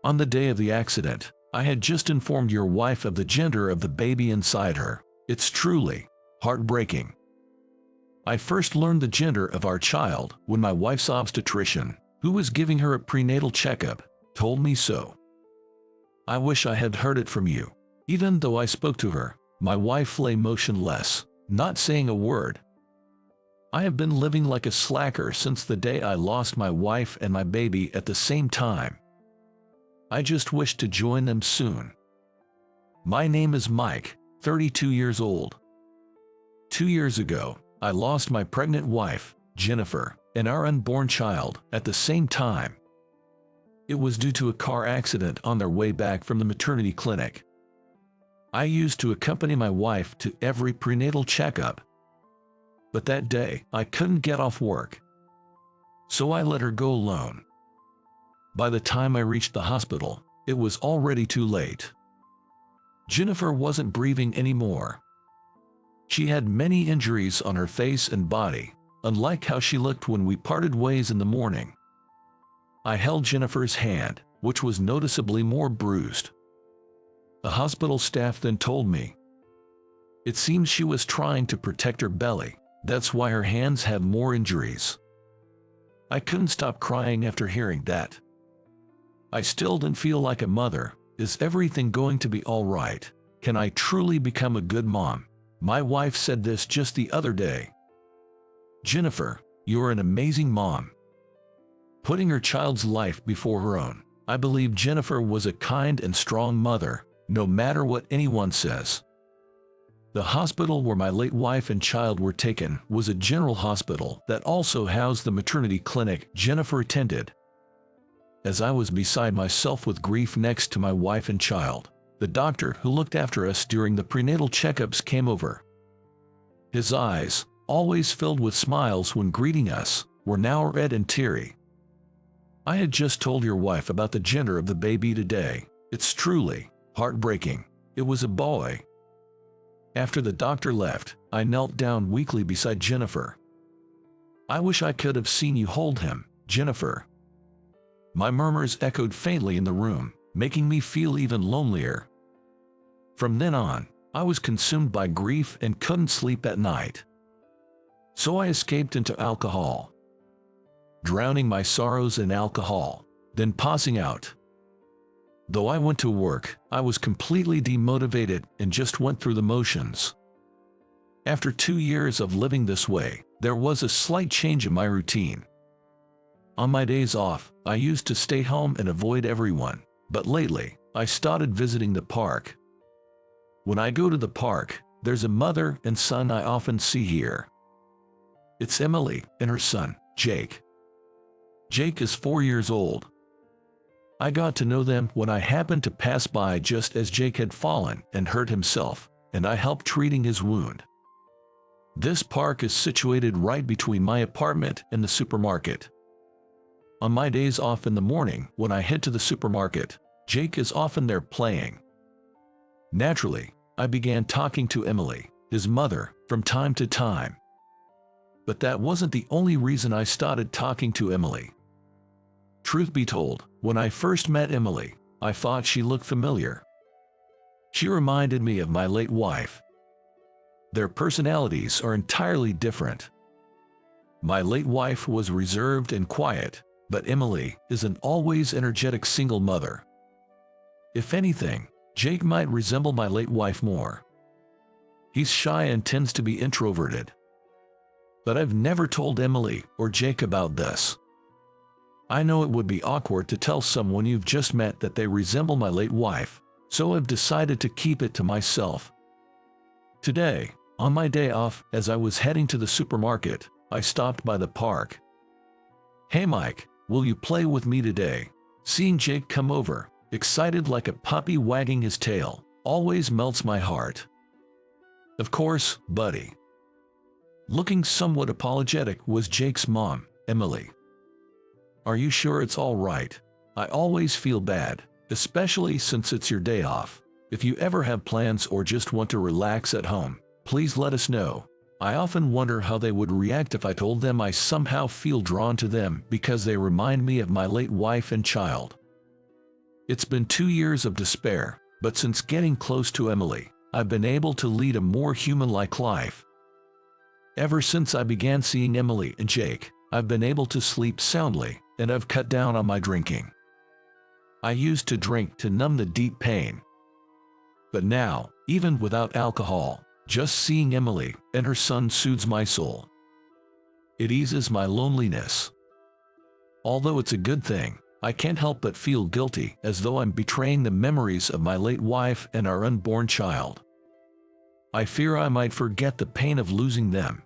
On the day of the accident, I had just informed your wife of the gender of the baby inside her. It's truly heartbreaking. I first learned the gender of our child when my wife's obstetrician, who was giving her a prenatal checkup, told me so. I wish I had heard it from you. Even though I spoke to her, my wife lay motionless, not saying a word. I have been living like a slacker since the day I lost my wife and my baby at the same time. I just wish to join them soon. My name is Mike, 32 years old. 2 years ago, I lost my pregnant wife, Jennifer, and our unborn child at the same time. It was due to a car accident on their way back from the maternity clinic. I used to accompany my wife to every prenatal checkup. But that day, I couldn't get off work. So I let her go alone. By the time I reached the hospital, it was already too late. Jennifer wasn't breathing anymore. She had many injuries on her face and body, unlike how she looked when we parted ways in the morning. I held Jennifer's hand, which was noticeably more bruised. The hospital staff then told me, "It seems she was trying to protect her belly. That's why her hands have more injuries." I couldn't stop crying after hearing that. I still didn't feel like a mother. Is everything going to be all right? Can I truly become a good mom? My wife said this just the other day. "Jennifer, you're an amazing mom." Putting her child's life before her own, I believe Jennifer was a kind and strong mother, no matter what anyone says. The hospital where my late wife and child were taken was a general hospital that also housed the maternity clinic Jennifer attended. As I was beside myself with grief next to my wife and child, the doctor who looked after us during the prenatal checkups came over. His eyes, always filled with smiles when greeting us, were now red and teary. "I had just told your wife about the gender of the baby today. It's truly heartbreaking. It was a boy." After the doctor left, I knelt down weakly beside Jennifer. "I wish I could have seen you hold him, Jennifer." My murmurs echoed faintly in the room, making me feel even lonelier. From then on, I was consumed by grief and couldn't sleep at night. So I escaped into alcohol, drowning my sorrows in alcohol, then passing out. Though I went to work, I was completely demotivated and just went through the motions. After 2 years of living this way, there was a slight change in my routine. On my days off, I used to stay home and avoid everyone, but lately, I started visiting the park. When I go to the park, there's a mother and son I often see here. It's Emily and her son, Jake. Jake is 4 years old. I got to know them when I happened to pass by just as Jake had fallen and hurt himself, and I helped treating his wound. This park is situated right between my apartment and the supermarket. On my days off in the morning when I head to the supermarket, Jake is often there playing. Naturally, I began talking to Emily, his mother, from time to time. But that wasn't the only reason I started talking to Emily. Truth be told, when I first met Emily, I thought she looked familiar. She reminded me of my late wife. Their personalities are entirely different. My late wife was reserved and quiet, but Emily is an always energetic single mother. If anything, Jake might resemble my late wife more. He's shy and tends to be introverted. But I've never told Emily or Jake about this. I know it would be awkward to tell someone you've just met that they resemble my late wife, so I've decided to keep it to myself. Today, on my day off, as I was heading to the supermarket, I stopped by the park. "Hey Mike, will you play with me today?" Seeing Jake come over, excited like a puppy wagging his tail, always melts my heart. "Of course, buddy." Looking somewhat apologetic was Jake's mom, Emily. "Are you sure it's all right? I always feel bad, especially since it's your day off. If you ever have plans or just want to relax at home, please let us know. I often wonder how they would react if I told them I somehow feel drawn to them because they remind me of my late wife and child." It's been 2 years of despair, but since getting close to Emily, I've been able to lead a more human-like life. Ever since I began seeing Emily and Jake, I've been able to sleep soundly, and I've cut down on my drinking. I used to drink to numb the deep pain. But now, even without alcohol, just seeing Emily and her son soothes my soul. It eases my loneliness. Although it's a good thing, I can't help but feel guilty, as though I'm betraying the memories of my late wife and our unborn child. I fear I might forget the pain of losing them.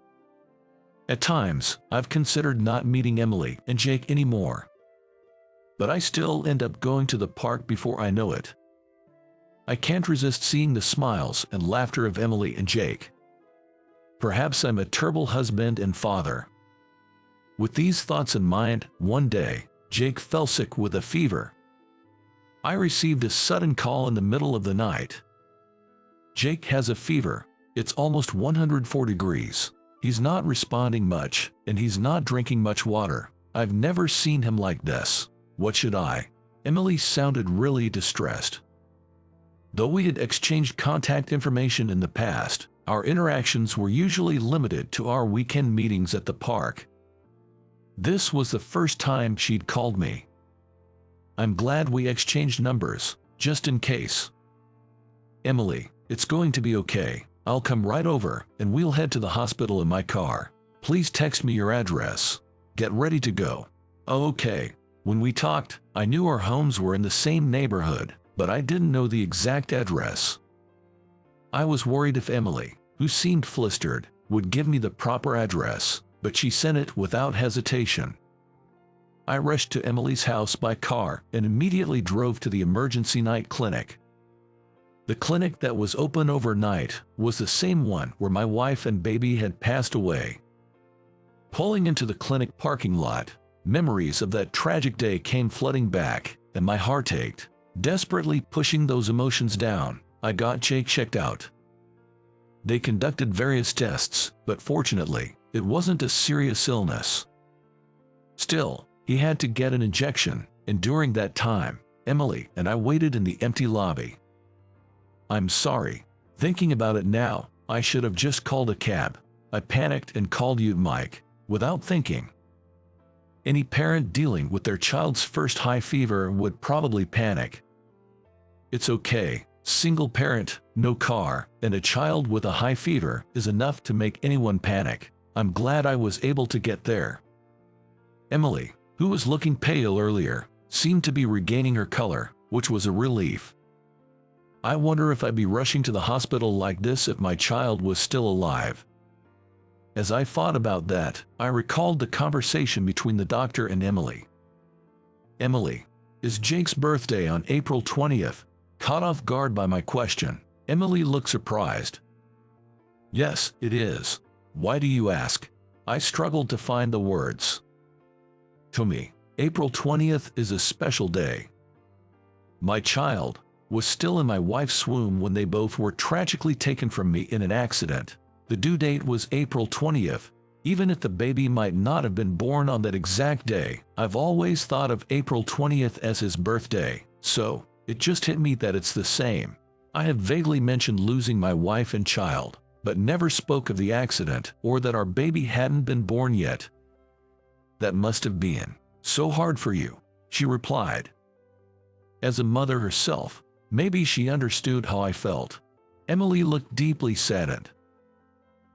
At times, I've considered not meeting Emily and Jake anymore. But I still end up going to the park before I know it. I can't resist seeing the smiles and laughter of Emily and Jake. Perhaps I'm a terrible husband and father. With these thoughts in mind, one day, Jake fell sick with a fever. I received a sudden call in the middle of the night. Jake has a fever. It's almost 104 degrees. He's not responding much, and he's not drinking much water. I've never seen him like this. What should I? Emily sounded really distressed. Though we had exchanged contact information in the past, our interactions were usually limited to our weekend meetings at the park. This was the first time she'd called me. I'm glad we exchanged numbers, just in case. Emily, it's going to be okay. I'll come right over, and we'll head to the hospital in my car. Please text me your address. Get ready to go. Okay. When we talked, I knew our homes were in the same neighborhood, but I didn't know the exact address. I was worried if Emily, who seemed flustered, would give me the proper address, but she sent it without hesitation. I rushed to Emily's house by car and immediately drove to the emergency night clinic. The clinic that was open overnight was the same one where my wife and baby had passed away. Pulling into the clinic parking lot, memories of that tragic day came flooding back, and my heart ached. Desperately pushing those emotions down, I got Jake checked out. They conducted various tests, but fortunately, it wasn't a serious illness. Still, he had to get an injection, and during that time, Emily and I waited in the empty lobby. I'm sorry. Thinking about it now, I should have just called a cab. I panicked and called you, Mike, without thinking. Any parent dealing with their child's first high fever would probably panic. It's okay. Single parent, no car, and a child with a high fever is enough to make anyone panic. I'm glad I was able to get there. Emily, who was looking pale earlier, seemed to be regaining her color, which was a relief. I wonder if I'd be rushing to the hospital like this if my child was still alive. As I thought about that, I recalled the conversation between the doctor and Emily. Emily, is Jake's birthday on April 20th? Caught off guard by my question, Emily looked surprised. Yes, it is. Why do you ask? I struggled to find the words. To me, April 20th is a special day. My child was still in my wife's womb when they both were tragically taken from me in an accident. The due date was April 20th. Even if the baby might not have been born on that exact day, I've always thought of April 20th as his birthday, so it just hit me that it's the same. I have vaguely mentioned losing my wife and child, but never spoke of the accident or that our baby hadn't been born yet. That must have been so hard for you, she replied. As a mother herself, maybe she understood how I felt. Emily looked deeply saddened.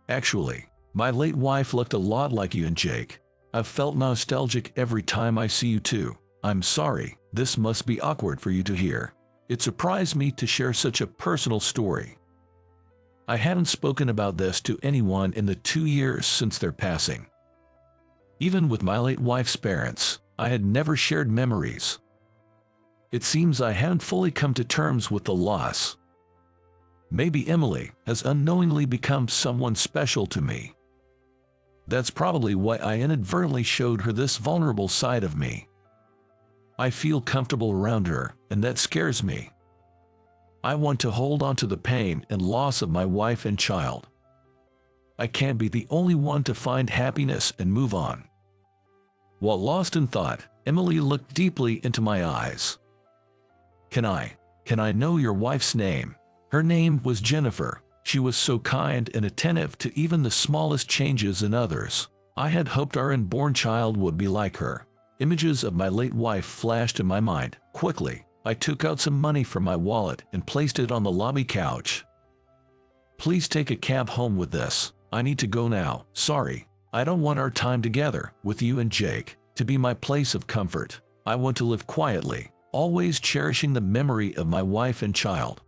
Actually, my late wife looked a lot like you and Jake. I've felt nostalgic every time I see you two. I'm sorry, this must be awkward for you to hear. It surprised me to share such a personal story. I hadn't spoken about this to anyone in the 2 years since their passing. Even with my late wife's parents, I had never shared memories. It seems I hadn't fully come to terms with the loss. Maybe Emily has unknowingly become someone special to me. That's probably why I inadvertently showed her this vulnerable side of me. I feel comfortable around her, and that scares me. I want to hold on to the pain and loss of my wife and child. I can't be the only one to find happiness and move on. While lost in thought, Emily looked deeply into my eyes. Can I know your wife's name?" Her name was Jennifer. She was so kind and attentive to even the smallest changes in others. I had hoped our unborn child would be like her. Images of my late wife flashed in my mind. Quickly, I took out some money from my wallet and placed it on the lobby couch. "Please take a cab home with this. I need to go now. Sorry. I don't want our time together, with you and Jake, to be my place of comfort. I want to live quietly, always cherishing the memory of my wife and child."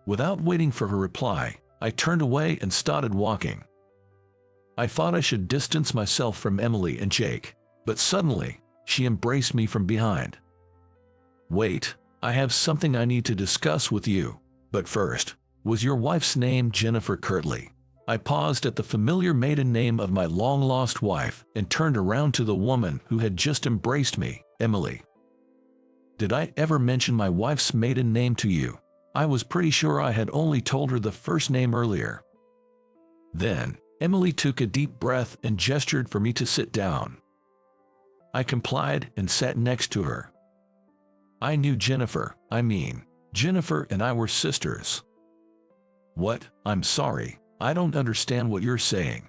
Without waiting for her reply, I turned away and started walking. I thought I should distance myself from Emily and Jake, but suddenly, she embraced me from behind. "Wait, I have something I need to discuss with you. But first, was your wife's name Jennifer Kirtley?" I paused at the familiar maiden name of my long-lost wife and turned around to the woman who had just embraced me, Emily. "Did I ever mention my wife's maiden name to you? I was pretty sure I had only told her the first name earlier." Then, Emily took a deep breath and gestured for me to sit down. I complied and sat next to her. "I knew Jennifer. Jennifer and I were sisters." "What? I'm sorry. I don't understand what you're saying."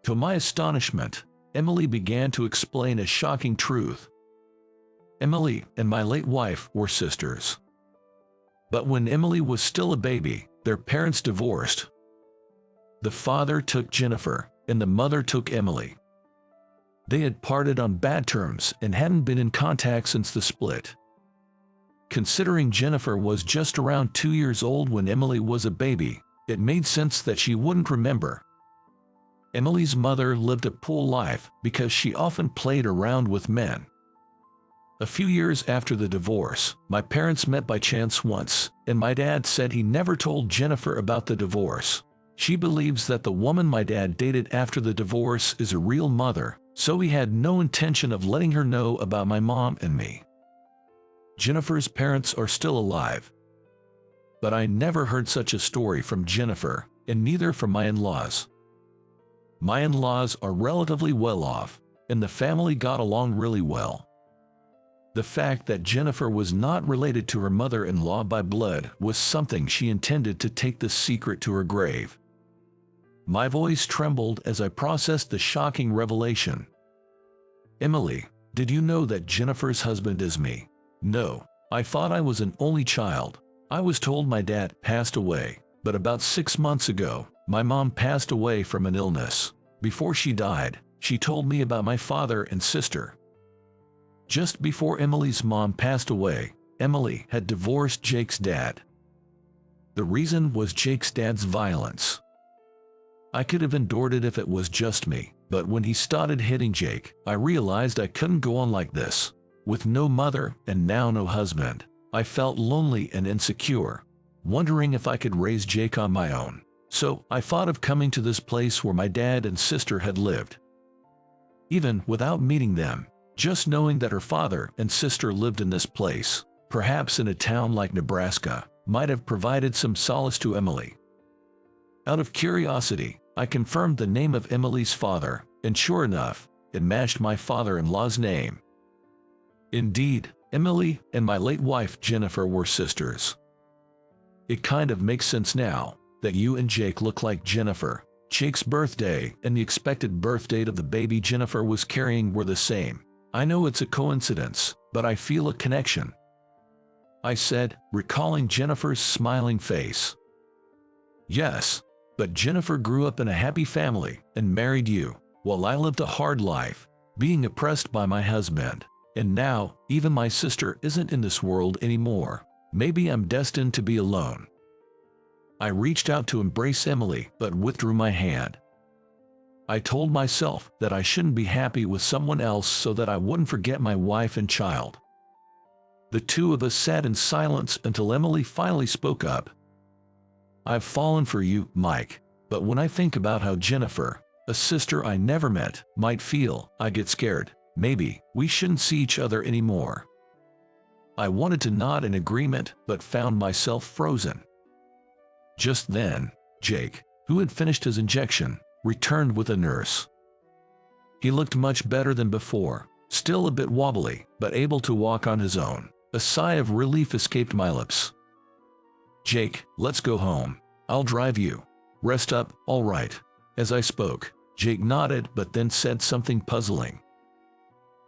To my astonishment, Emily began to explain a shocking truth. Emily and my late wife were sisters. But when Emily was still a baby, their parents divorced. The father took Jennifer, and the mother took Emily. They had parted on bad terms and hadn't been in contact since the split. Considering Jennifer was just around 2 years old when Emily was a baby, it made sense that she wouldn't remember. Emily's mother lived a pool life because she often played around with men. A few years after the divorce, my parents met by chance once, and my dad said he never told Jennifer about the divorce. She believes that the woman my dad dated after the divorce is a real mother, so he had no intention of letting her know about my mom and me. Jennifer's parents are still alive. But I never heard such a story from Jennifer, and neither from my in-laws. My in-laws are relatively well off, and the family got along really well. The fact that Jennifer was not related to her mother-in-law by blood was something she intended to take the secret to her grave. My voice trembled as I processed the shocking revelation. "Emily, did you know that Jennifer's husband is me?" "No, I thought I was an only child. I was told my dad passed away, but about 6 months ago, my mom passed away from an illness. Before she died, she told me about my father and sister." Just before Emily's mom passed away, Emily had divorced Jake's dad. The reason was Jake's dad's violence. I could have endured it if it was just me, but when he started hitting Jake, I realized I couldn't go on like this. With no mother and now no husband, I felt lonely and insecure, wondering if I could raise Jake on my own. So I thought of coming to this place where my dad and sister had lived. Even without meeting them, just knowing that her father and sister lived in this place, perhaps in a town like Nebraska, might have provided some solace to Emily. Out of curiosity, I confirmed the name of Emily's father, and sure enough, it matched my father-in-law's name. Indeed, Emily and my late wife Jennifer were sisters. It kind of makes sense now that you and Jake look like Jennifer. Jake's birthday and the expected birth date of the baby Jennifer was carrying were the same. I know it's a coincidence, but I feel a connection," I said, recalling Jennifer's smiling face. "Yes, but Jennifer grew up in a happy family and married you, while I lived a hard life, being oppressed by my husband. And now, even my sister isn't in this world anymore. Maybe I'm destined to be alone." I reached out to embrace Emily but withdrew my hand. I told myself that I shouldn't be happy with someone else so that I wouldn't forget my wife and child. The two of us sat in silence until Emily finally spoke up. "I've fallen for you, Mike, but when I think about how Jennifer, a sister I never met, might feel, I get scared. Maybe we shouldn't see each other anymore." I wanted to nod in agreement but found myself frozen. Just then, Jake, who had finished his injection, returned with a nurse. He looked much better than before, still a bit wobbly, but able to walk on his own. A sigh of relief escaped my lips. "Jake, let's go home. I'll drive you. Rest up, all right." As I spoke, Jake nodded but then said something puzzling.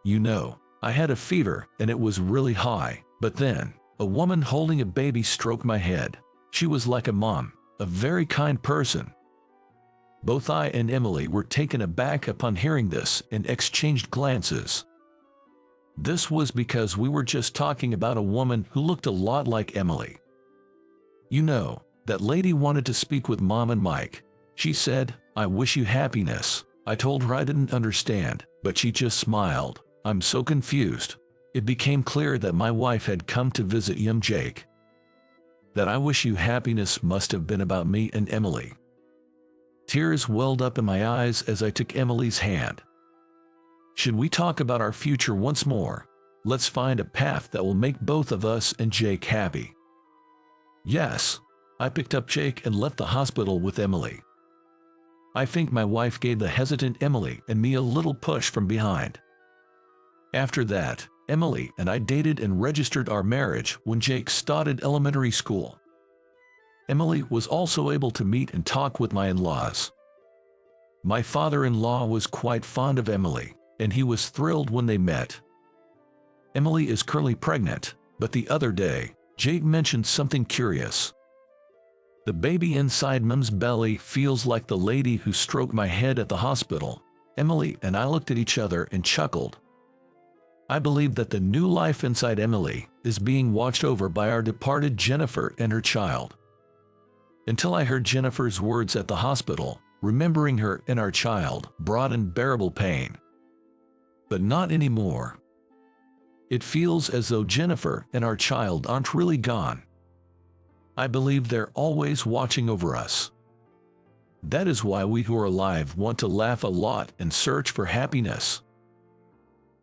"You know, I had a fever and it was really high, but then, a woman holding a baby stroked my head. She was like a mom, a very kind person." Both I and Emily were taken aback upon hearing this and exchanged glances. This was because we were just talking about a woman who looked a lot like Emily. "You know, that lady wanted to speak with Mom and Mike. She said, 'I wish you happiness.' I told her I didn't understand, but she just smiled. I'm so confused." It became clear that my wife had come to visit young Jake. That "I wish you happiness" must have been about me and Emily. Tears welled up in my eyes as I took Emily's hand. "Should we talk about our future once more? Let's find a path that will make both of us and Jake happy." "Yes." I picked up Jake and left the hospital with Emily. I think my wife gave the hesitant Emily and me a little push from behind. After that, Emily and I dated and registered our marriage when Jake started elementary school. Emily was also able to meet and talk with my in-laws. My father-in-law was quite fond of Emily, and he was thrilled when they met. Emily is currently pregnant, but the other day, Jake mentioned something curious. "The baby inside Mom's belly feels like the lady who stroked my head at the hospital." Emily and I looked at each other and chuckled. I believe that the new life inside Emily is being watched over by our departed Jennifer and her child. Until I heard Jennifer's words at the hospital, remembering her and our child brought unbearable pain. But not anymore. It feels as though Jennifer and our child aren't really gone. I believe they're always watching over us. That is why we who are alive want to laugh a lot and search for happiness.